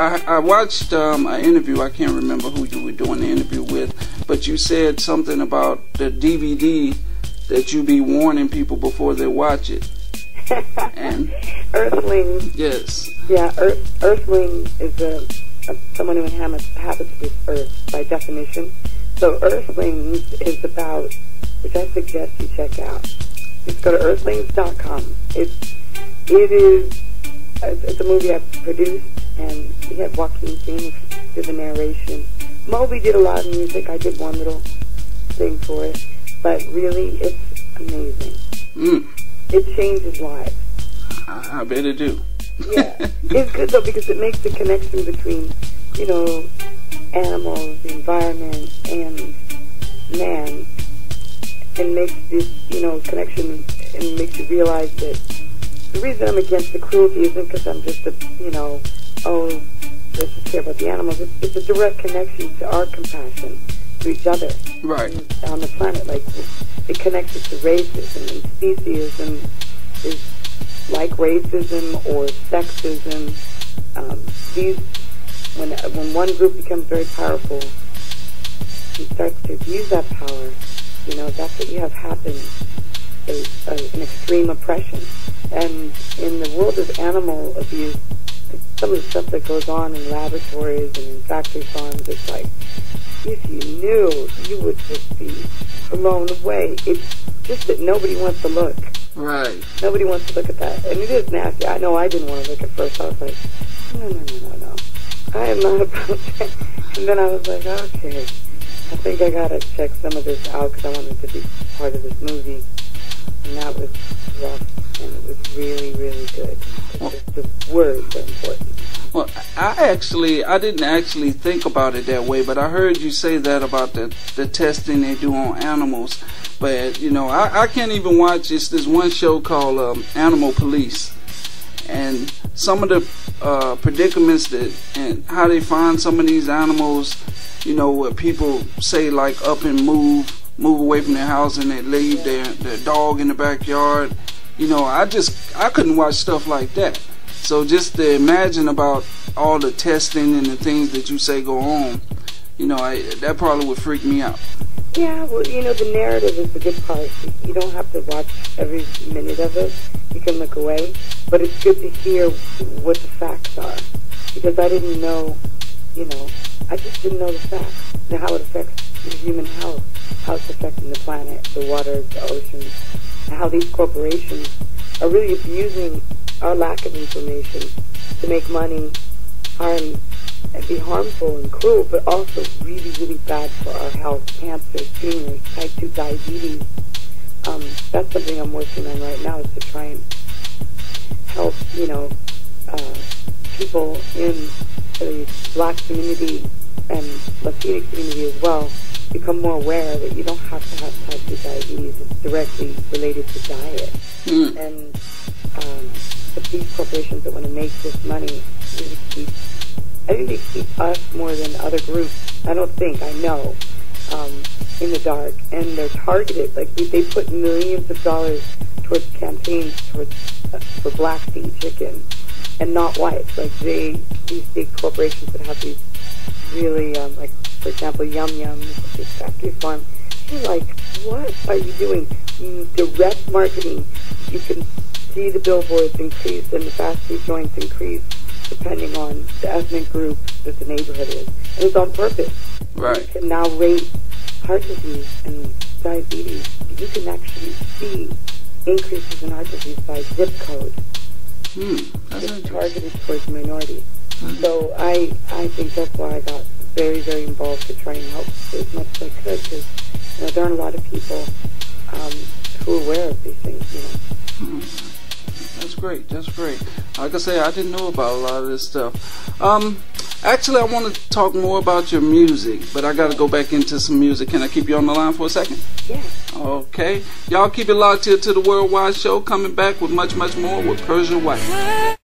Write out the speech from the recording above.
I watched an interview. I can't remember who you were doing the interview with, but you said something about the DVD that you be warning people before they watch it. And Earthling. yes. Yeah, Earthling is someone who inhabits this earth by definition. So Earthlings is about, which I suggest you check out. Just go to earthlings.com. It's a movie I produced, and we had Joaquin Phoenix do the narration. Moby did a lot of music. I did one little thing for it, but really, it's amazing. It changes lives. I bet it do. Yeah, it's good though because it makes the connection between, animals, the environment, and man, and makes this, connection, and makes you realize that the reason I'm against the cruelty isn't because I'm just let's just care about the animals. It's a direct connection to our compassion to each other. Right. On the planet, like it connects us to racism and speciesism is like racism or sexism. When one group becomes very powerful and starts to abuse that power, that's what you have happen. An extreme oppression. And in the world of animal abuse, some of the stuff that goes on in laboratories and in factory farms, it's like, if you knew, you would just be blown away. It's just that nobody wants to look. Right. Nobody wants to look at that. And it is nasty. I know I didn't want to look at first. I was like, no. I am not about that. And then I was like, okay, I think I got to check some of this out because I wanted to be part of this movie. And that was rough, and it was really, really good. The words are important. Well, I didn't actually think about it that way, but I heard you say that about the testing they do on animals. But, I can't even watch this one show called Animal Police. And some of the predicaments and how they find some of these animals, where people say like up and move away from their house and they leave their dog in the backyard. I couldn't watch stuff like that. So just to imagine about all the testing and the things that you say go on, that probably would freak me out. Yeah, well, the narrative is the good part. You don't have to watch every minute of it. You can look away. But it's good to hear what the facts are. Because I didn't know, I just didn't know the facts and how it affects the human health, how it's affecting the planet, the waters, the oceans, and how these corporations are really abusing our lack of information to make money, harm, and be harmful and cruel, but also really, really bad for our health, cancer, tumors, type 2 diabetes. That's something I'm working on right now, is to try and help, people in the Black community and Latino community as well become more aware that you don't have to have type 2 diabetes. It's directly related to diet. And but these corporations that want to make this money really I think they keep us more than other groups. I know, in the dark. And they're targeted. Like, they put millions of dollars towards campaigns for black feed chicken and not white. Like, these big corporations that have these really, like, for example, Yum Yum, this factory farm. You're like, what are you doing? Direct marketing. You can see the billboards increase and the fast food joints increase depending on the ethnic group that the neighborhood is. And it's on purpose. Right. You can now rate heart disease and diabetes. You can actually see increases in heart disease by zip code. It's targeted towards minorities. So I think that's why I got very, very involved to try and help as much as I could, because there aren't a lot of people who are aware of these things, That's great. That's great. Like I say, I didn't know about a lot of this stuff. Actually, I want to talk more about your music, but I got to go back into some music. Can I keep you on the line for a second? Yeah. Okay. Y'all keep it locked here to the Worldwide Show, coming back with much, much more with Persia White.